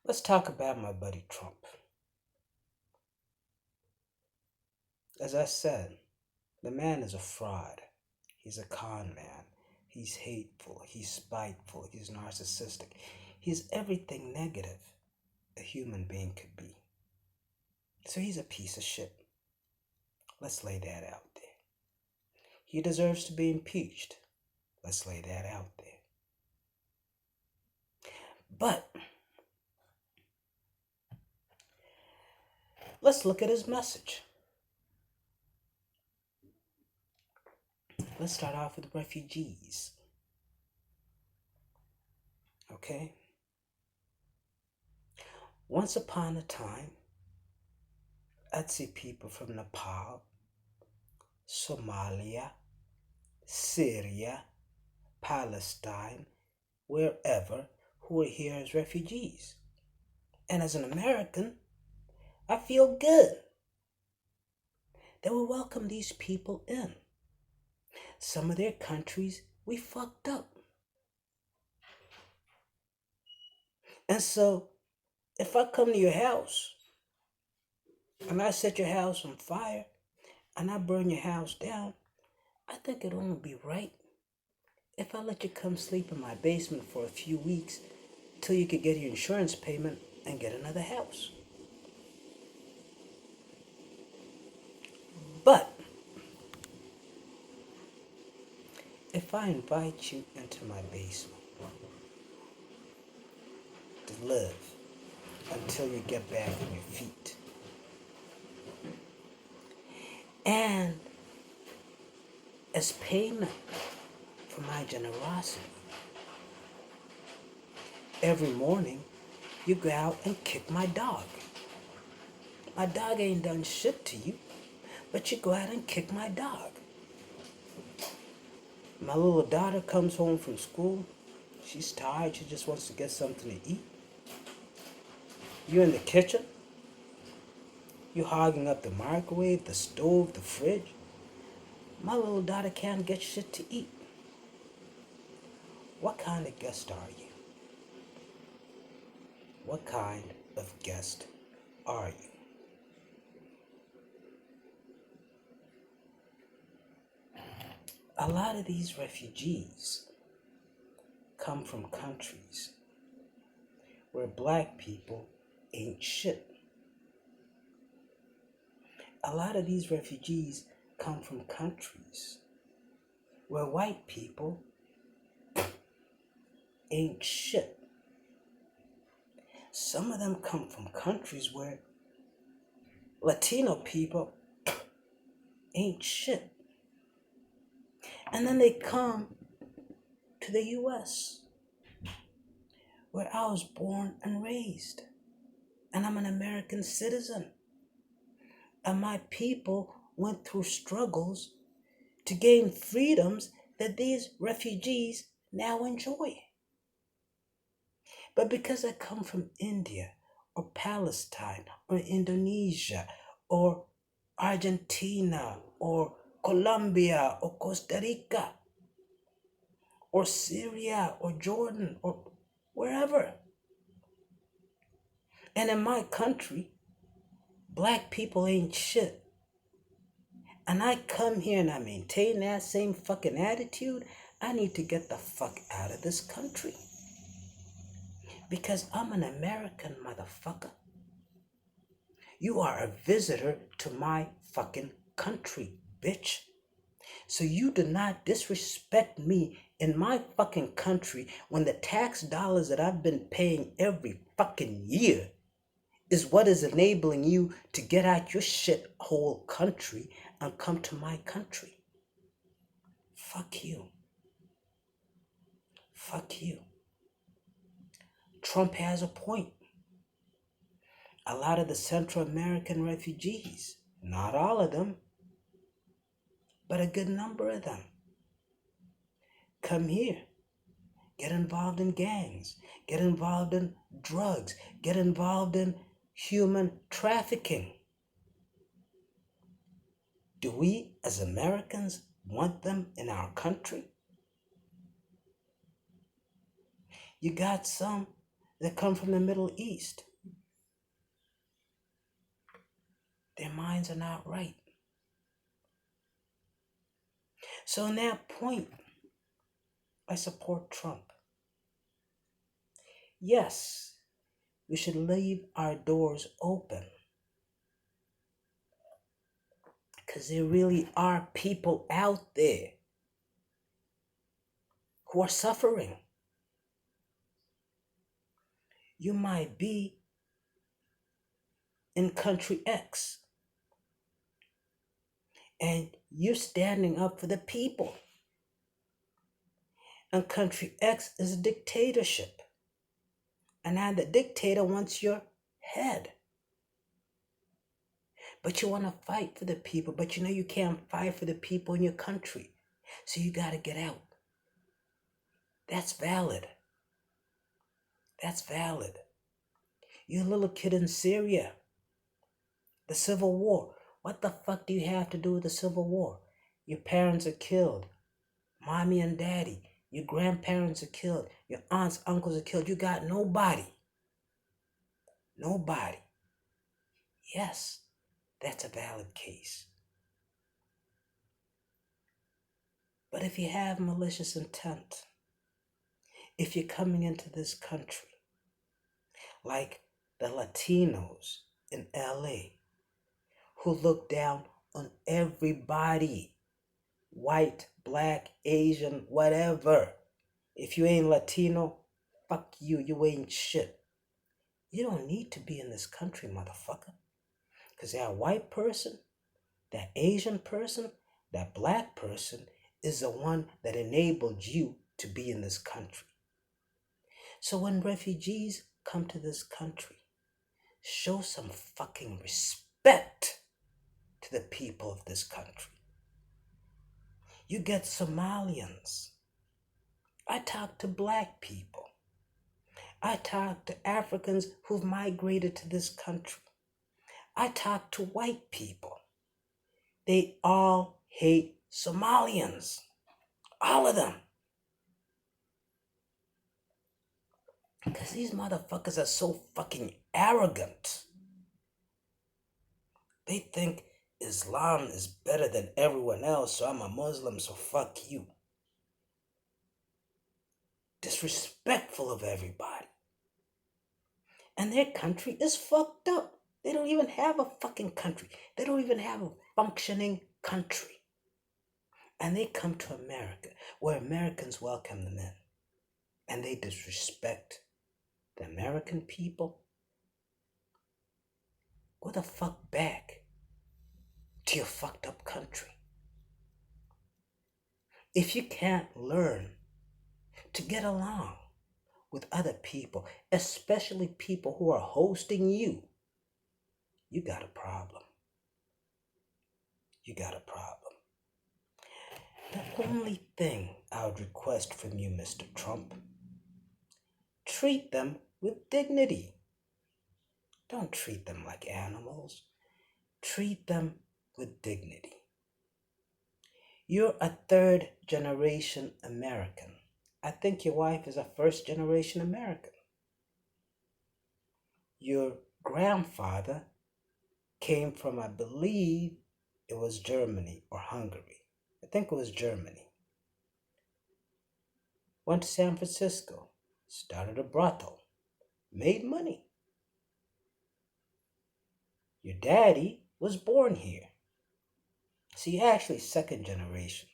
Let's talk about my buddy Trump. As I said, the man is a fraud. He's a con man. He's hateful. He's spiteful. He's narcissistic. He's everything negative a human being could be. So he's a piece of shit. Let's lay that out there. He deserves to be impeached. Let's lay that out there. But let's look at his message. Let's start off with refugees. Okay? Once upon a time, I'd see people from Nepal, Somalia, Syria, Palestine, wherever, who are here as refugees. And as an American, I feel good that we welcome these people in. Some of their countries, we fucked up. And so, if I come to your house and I set your house on fire and I burn your house down, I think it'd only be right if I let you come sleep in my basement for a few weeks till you could get your insurance payment and get another house. But if I invite you into my basement to live until you get back on your feet, and as payment for my generosity, every morning you go out and kick my dog. My dog ain't done shit to you, but you go out and kick my dog. My little daughter comes home from school. She's tired. She just wants to get something to eat. You're in the kitchen. You're hogging up the microwave, the stove, the fridge. My little daughter can't get shit to eat. What kind of guest are you? What kind of guest are you? A lot of these refugees come from countries where black people ain't shit. A lot of these refugees come from countries where white people ain't shit. Some of them come from countries where Latino people ain't shit. And then they come to the US, where I was born and raised. And I'm an American citizen. And my people went through struggles to gain freedoms that these refugees now enjoy. But because I come from India or Palestine or Indonesia or Argentina or Colombia or Costa Rica or Syria or Jordan or wherever. And in my country, black people ain't shit. And I come here and I maintain that same fucking attitude, I need to get the fuck out of this country. Because I'm an American, motherfucker. You are a visitor to my fucking country, bitch. So you do not disrespect me in my fucking country when the tax dollars that I've been paying every fucking year is what is enabling you to get out your shit whole country and come to my country. Fuck you. Fuck you. Trump has a point. A lot of the Central American refugees, not all of them, but a good number of them, come here, get involved in gangs, get involved in drugs, get involved in human trafficking. Do we as Americans want them in our country? You got some that come from the Middle East. Their minds are not right. So in that point, I support Trump. Yes, we should leave our doors open, because there really are people out there who are suffering. You might be in country X and you're standing up for the people. And country X is a dictatorship. And now the dictator wants your head. But you want to fight for the people, but you know you can't fight for the people in your country. So you got to get out. That's valid. That's valid. You're a little kid in Syria. The Civil War. What the fuck do you have to do with the Civil War? Your parents are killed. Mommy and daddy. Your grandparents are killed. Your aunts, uncles are killed. You got nobody. Nobody. Yes, that's a valid case. But if you have malicious intent, if you're coming into this country like the Latinos in LA, who look down on everybody, white, black, Asian, whatever. If you ain't Latino, fuck you, you ain't shit. You don't need to be in this country, motherfucker. Because that white person, that Asian person, that black person is the one that enabled you to be in this country. So when refugees come to this country, show some fucking respect to the people of this country. You get Somalians. I talk to black people. I talk to Africans who've migrated to this country. I talk to white people. They all hate Somalians. All of them. Because these motherfuckers are so fucking arrogant. They think Islam is better than everyone else, so I'm a Muslim, so fuck you. Disrespectful of everybody. And their country is fucked up. They don't even have a fucking country. They don't even have a functioning country. And they come to America, where Americans welcome them in. And they disrespect the American people. Go the fuck back to your fucked up country. If you can't learn to get along with other people, especially people who are hosting you, you got a problem. You got a problem. The only thing I would request from you, Mr. Trump, treat them with dignity. Don't treat them like animals. Treat them with dignity. You're a third generation American. I think your wife is a first generation American. Your grandfather came from, I believe, it was Germany or Hungary. I think it was Germany. Went to San Francisco, started a brothel, made money. Your daddy was born here. See, actually second generation.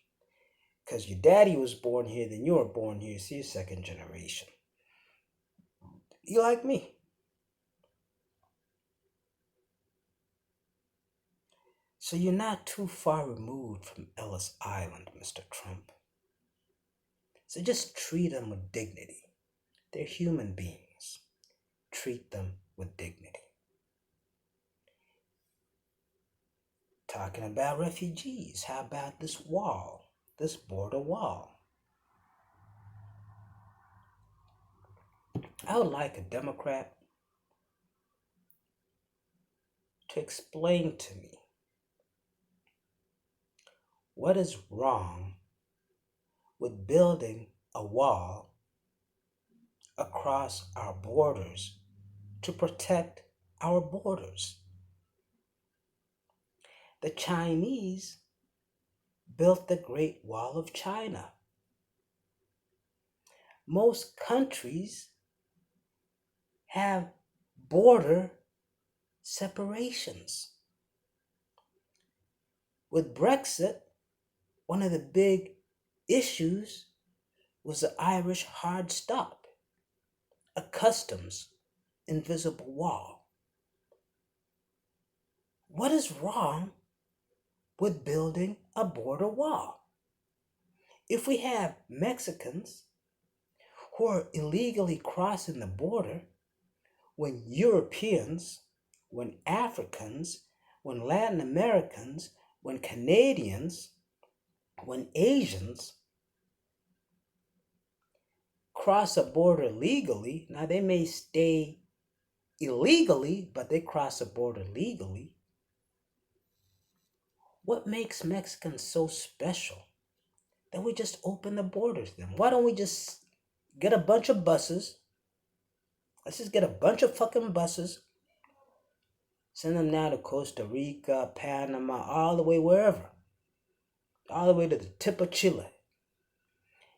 Because your daddy was born here, then you were born here, so you're second generation. You like me. So you're not too far removed from Ellis Island, Mr. Trump. So just treat them with dignity. They're human beings. Treat them with dignity. Talking about refugees, how about this wall, this border wall? I would like a Democrat to explain to me what is wrong with building a wall across our borders to protect our borders. The Chinese built the Great Wall of China. Most countries have border separations. With Brexit, one of the big issues was the Irish hard stop, a customs invisible wall. What is wrong with building a border wall? If we have Mexicans who are illegally crossing the border, when Europeans, when Africans, when Latin Americans, when Canadians, when Asians cross a border legally, now they may stay illegally, but they cross a border legally. What makes Mexicans so special that we just open the borders to them? Why don't we just get a bunch of buses? Let's just get a bunch of fucking buses, send them now to Costa Rica, Panama, all the way wherever, all the way to the tip of Chile,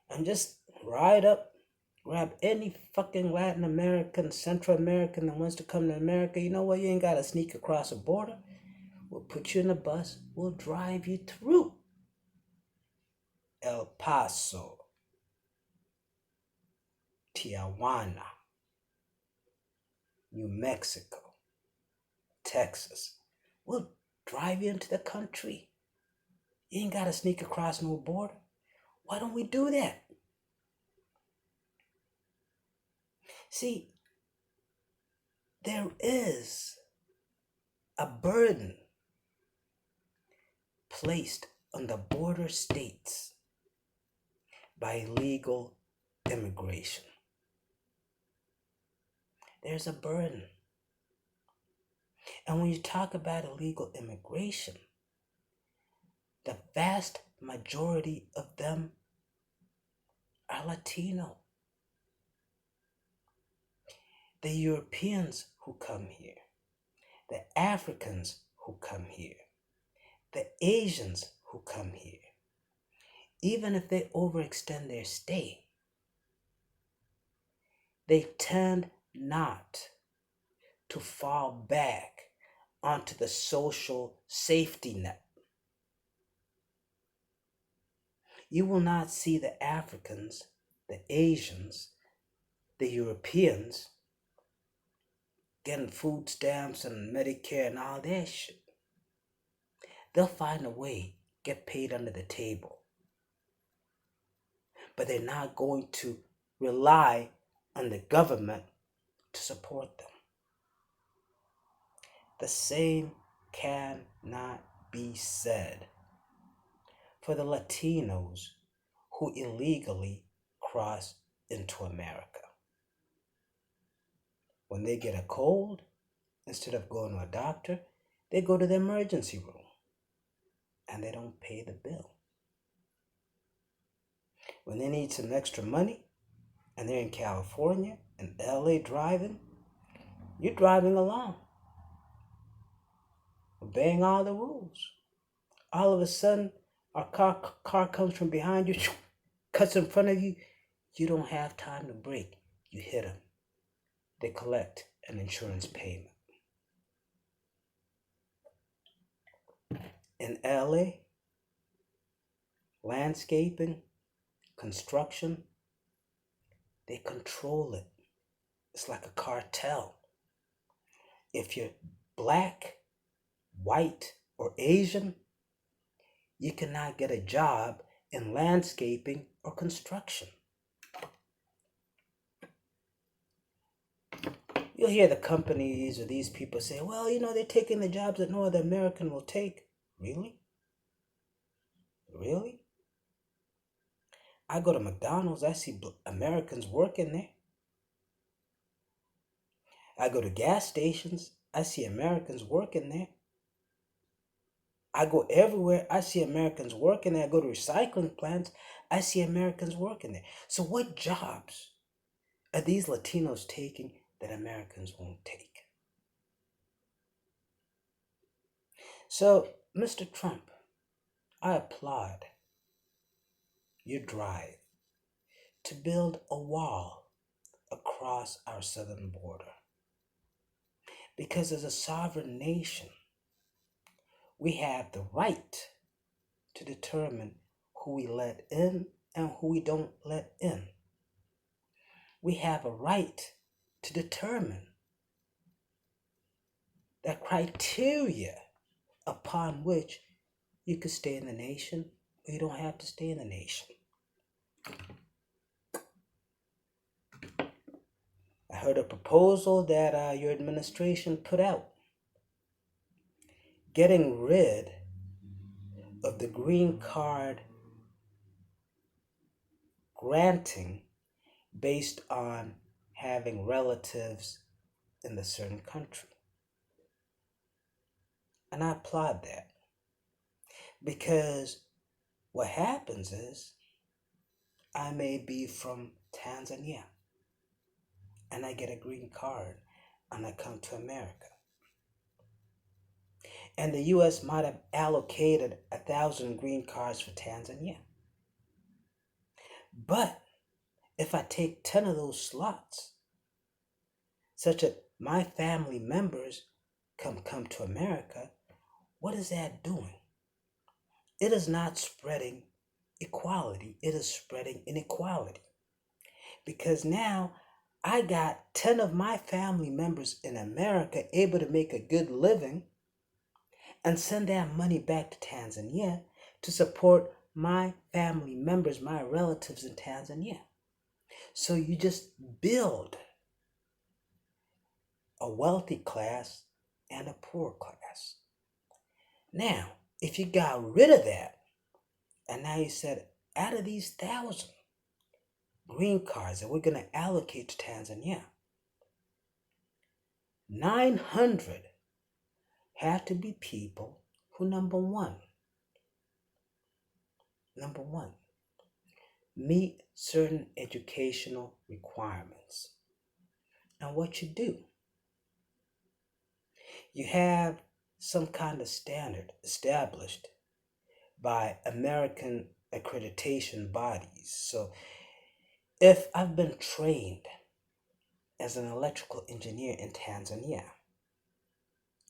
and just ride up, grab any fucking Latin American, Central American that wants to come to America. You know what? You ain't got to sneak across a border. We'll put you in a bus. We'll drive you through El Paso, Tijuana, New Mexico, Texas. We'll drive you into the country. You ain't got to sneak across no border. Why don't we do that? See, there is a burden placed on the border states by illegal immigration. There's a burden. And when you talk about illegal immigration, the vast majority of them are Latino. The Europeans who come here, the Africans who come here, the Asians who come here, even if they overextend their stay, they tend not to fall back onto the social safety net. You will not see the Africans, the Asians, the Europeans getting food stamps and Medicare and all that shit. They'll find a way, get paid under the table. But they're not going to rely on the government to support them. The same cannot be said for the Latinos who illegally cross into America. When they get a cold, instead of going to a doctor, they go to the emergency room and they don't pay the bill. When they need some extra money and they're in California and LA driving, you're driving along, obeying all the rules. All of a sudden, a car comes from behind you, cuts in front of you. You don't have time to brake. You hit them. They collect an insurance payment. In LA, landscaping, construction, they control it. It's like a cartel. If you're black, white, or Asian, you cannot get a job in landscaping or construction. You'll hear the companies or these people say, well, they're taking the jobs that no other American will take. Really? Really? I go to McDonald's, I see Americans working there. I go to gas stations, I see Americans working there. I go everywhere, I see Americans working there. I go to recycling plants, I see Americans working there. So what jobs are these Latinos taking that Americans won't take? So, Mr. Trump, I applaud your drive to build a wall across our southern border. Because as a sovereign nation, we have the right to determine who we let in and who we don't let in. We have a right to determine the criteria upon which you could stay in the nation or you don't have to stay in the nation. I heard a proposal that your administration put out, getting rid of the green card granting based on having relatives in the certain country. And I applaud that, because what happens is I may be from Tanzania and I get a green card and I come to America. And the US might have allocated 1,000 green cards for Tanzania. But if I take 10 of those slots, such that my family members come to America, what is that doing? It is not spreading equality, it is spreading inequality. Because now I got 10 of my family members in America able to make a good living and send that money back to Tanzania to support my family members, my relatives in Tanzania. So you just build a wealthy class and a poor class. Now, if you got rid of that, and now you said, out of these 1,000 green cards that we're going to allocate to Tanzania, 900 have to be people who, number one, meet certain educational requirements. And what you do, you have some kind of standard established by American accreditation bodies. So if I've been trained as an electrical engineer in Tanzania,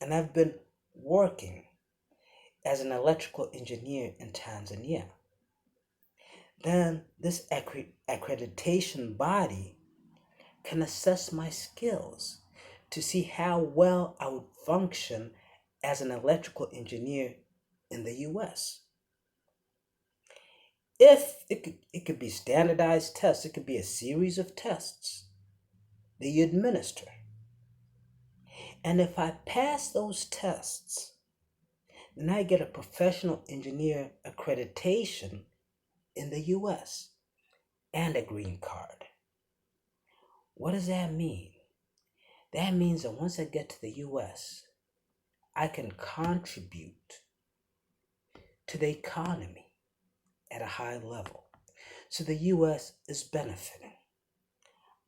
and I've been working as an electrical engineer in Tanzania, then this accreditation body can assess my skills to see how well I would function as an electrical engineer in the US. If it could be standardized tests, it could be a series of tests that you administer. And if I pass those tests, then I get a professional engineer accreditation in the US and a green card. What does that mean? That means that once I get to the US, I can contribute to the economy at a high level. So the US is benefiting.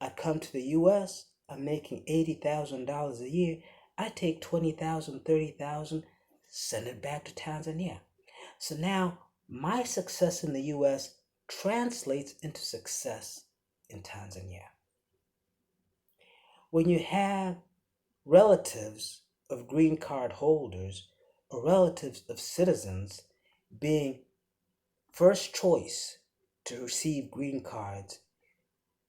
I come to the US, I'm making $80,000 a year. I take $20,000, $30,000, send it back to Tanzania. So now my success in the US translates into success in Tanzania. When you have relatives of green card holders or relatives of citizens being first choice to receive green cards,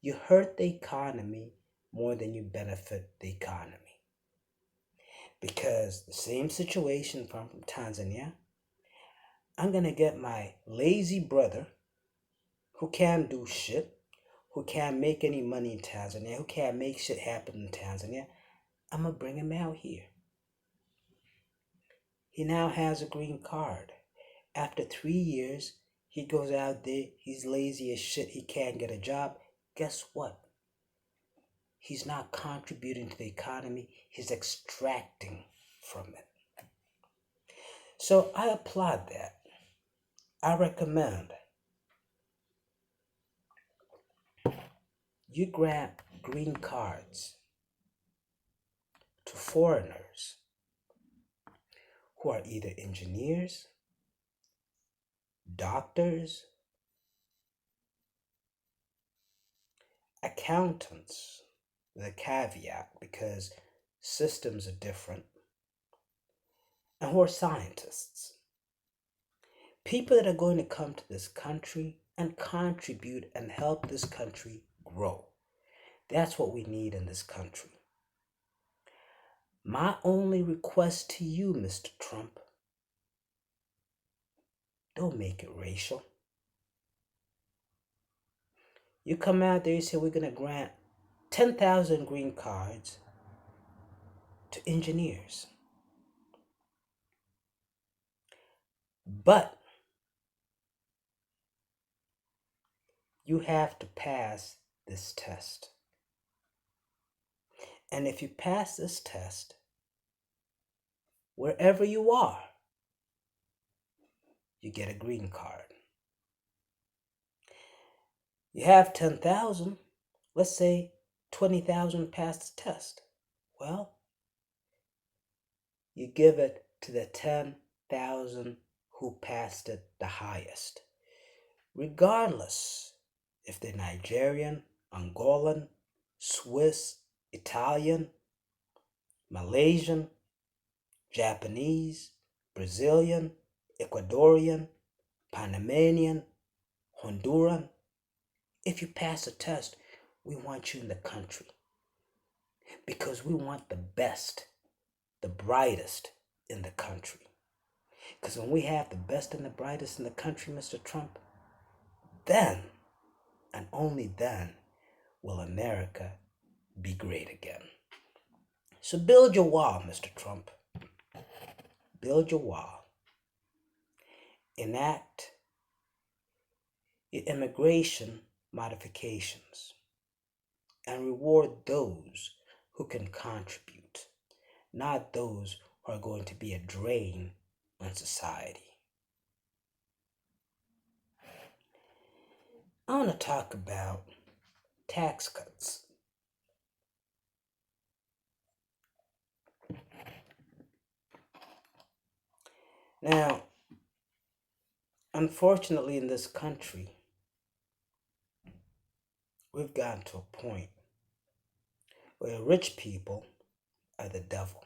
you hurt the economy more than you benefit the economy. Because the same situation from Tanzania, I'm going to get my lazy brother who can't do shit, who can't make any money in Tanzania, who can't make shit happen in Tanzania. I'm going to bring him out here. He now has a green card. After 3 years, he goes out there, he's lazy as shit, he can't get a job. Guess what? He's not contributing to the economy, he's extracting from it. So I applaud that. I recommend you grant green cards to foreigners who are either engineers, doctors, accountants, with a caveat because systems are different, and who are scientists. People that are going to come to this country and contribute and help this country grow. That's what we need in this country. My only request to you, Mr. Trump, don't make it racial. You come out there, you say we're going to grant 10,000 green cards to engineers. But you have to pass this test. And if you pass this test, wherever you are, you get a green card. You have 10,000, let's say 20,000 pass the test. Well, you give it to the 10,000 who passed it the highest. Regardless if they're Nigerian, Angolan, Swiss, Italian, Malaysian, Japanese, Brazilian, Ecuadorian, Panamanian, Honduran. If you pass the test, we want you in the country because we want the best, the brightest in the country. Because when we have the best and the brightest in the country, Mr. Trump, then and only then will America be great again. So build your wall, Mr. Trump. Build your wall. Enact your immigration modifications and reward those who can contribute, not those who are going to be a drain on society. I want to talk about tax cuts. Now, unfortunately in this country, we've gotten to a point where rich people are the devil.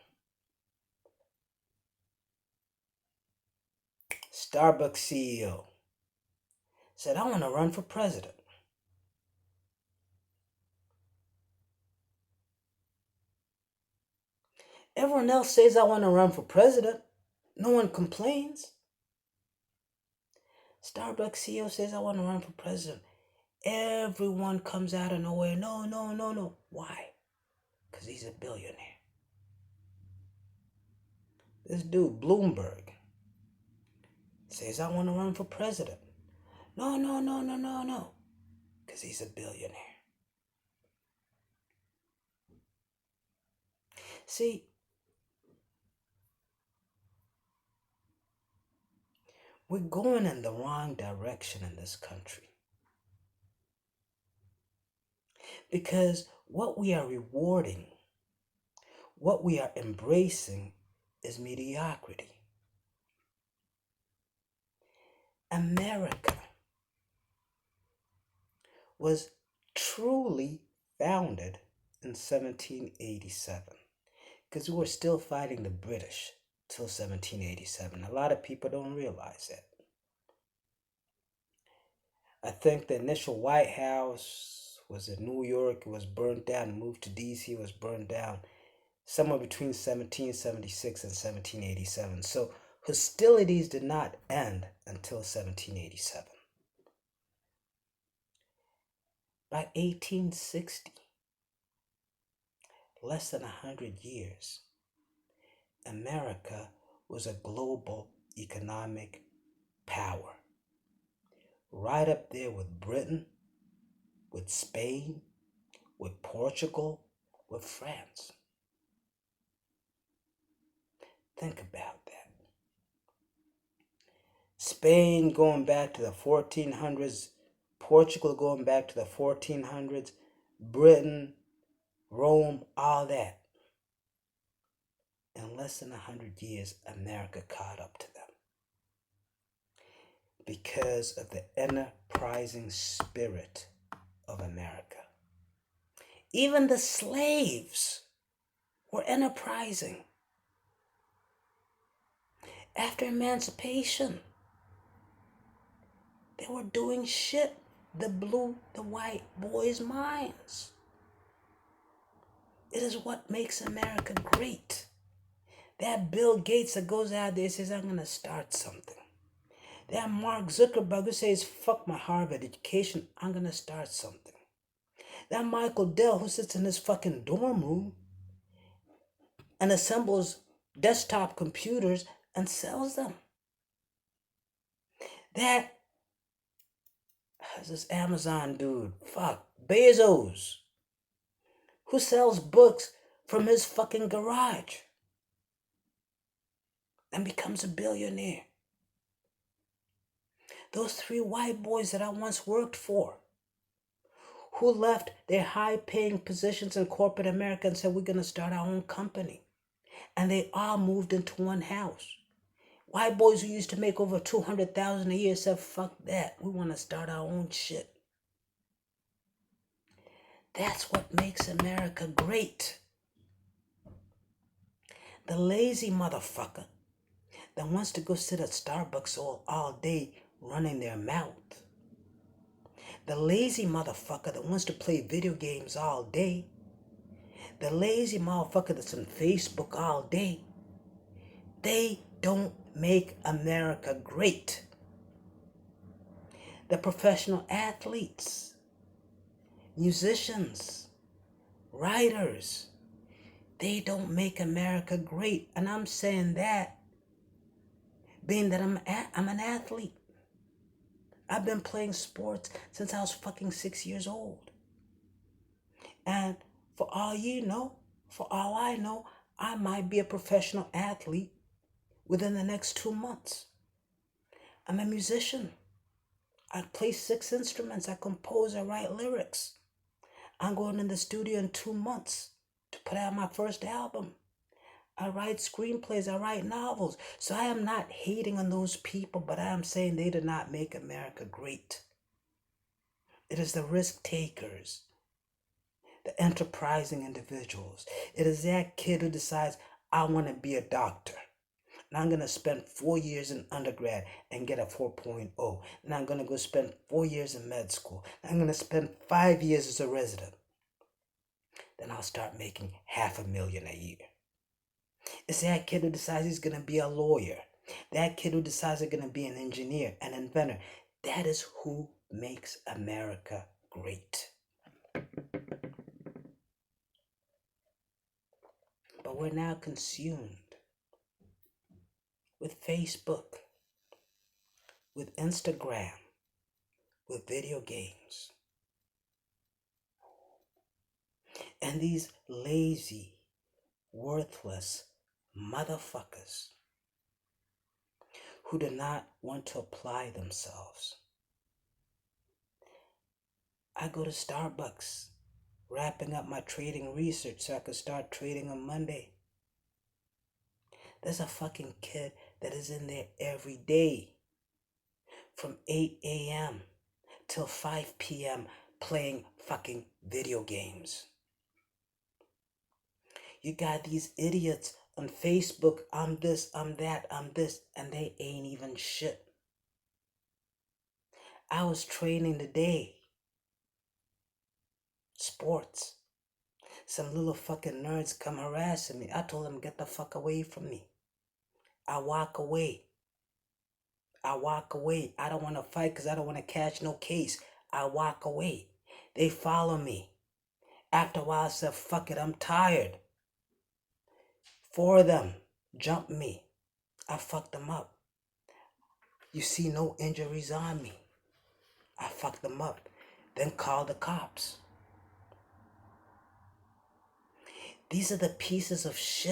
Starbucks CEO said, I want to run for president. Everyone else says, I want to run for president. No one complains. Starbucks CEO says, I want to run for president. Everyone comes out of nowhere. No, no, no, no. Why? Because he's a billionaire. This dude, Bloomberg, says, I want to run for president. No, no, no, no, no, no. Because he's a billionaire. See, we're going in the wrong direction in this country. Because what we are rewarding, what we are embracing is mediocrity. America was truly founded in 1787 because we were still fighting the British till 1787. A lot of people don't realize that. I think the initial White House was in New York. It was burned down and moved to D.C. It was burned down somewhere between 1776 and 1787. So hostilities did not end until 1787. By 1860, less than 100 years, America was a global economic power. Right up there with Britain, with Spain, with Portugal, with France. Think about that. Spain going back to the 1400s, Portugal going back to the 1400s, Britain Rome, all that. In less than 100 years, America caught up to them because of the enterprising spirit of America. Even the slaves were enterprising. After emancipation, they were doing shit that blew the white boys' minds. It is what makes America great. That Bill Gates that goes out there and says, I'm going to start something. That Mark Zuckerberg who says, fuck my Harvard education, I'm going to start something. That Michael Dell who sits in his fucking dorm room and assembles desktop computers and sells them. That this Amazon dude, Bezos, who sells books from his fucking garage and becomes a billionaire. Those 3 white boys that I once worked for, who left their high-paying positions in corporate America and said, we're going to start our own company. And they all moved into one house. White boys who used to make over $200,000 a year said, fuck that. We want to start our own shit. That's what makes America great. The lazy motherfucker that wants to go sit at Starbucks all day running their mouth. The lazy motherfucker that wants to play video games all day. The lazy motherfucker that's on Facebook all day. They don't make America great. The professional athletes, musicians, writers, they don't make America great. And I'm saying that being that I'm an athlete. I've been playing sports since I was fucking 6 years old. And for all I know, I might be a professional athlete within the next 2 months. I'm a musician. I play 6 instruments. I compose, I write lyrics. I'm going in the studio in 2 months to put out my first album. I write screenplays, I write novels. So I am not hating on those people, but I am saying they did not make America great. It is the risk takers, the enterprising individuals. It is that kid who decides, I want to be a doctor. And I'm going to spend 4 years in undergrad and get a 4.0. And I'm going to go spend 4 years in med school. And I'm going to spend 5 years as a resident. Then I'll start making $500,000 a year. It's that kid who decides he's going to be a lawyer. That kid who decides they're going to be an engineer, an inventor. That is who makes America great. But we're now consumed with Facebook, with Instagram, with video games. And these lazy, worthless motherfuckers who do not want to apply themselves. I go to Starbucks, wrapping up my trading research so I can start trading on Monday. There's a fucking kid that is in there every day from 8 a.m. till 5 p.m. playing fucking video games. You got these idiots on Facebook, I'm this, I'm that, I'm this, and they ain't even shit. I was training today. Sports. Some little fucking nerds come harassing me. I told them, get the fuck away from me. I walk away. I don't want to fight because I don't want to catch no case. I walk away. They follow me. After a while, I said, fuck it, I'm tired. 4 of them jumped me. I fucked them up. You see no injuries on me. I fucked them up. Then called the cops. These are the pieces of shit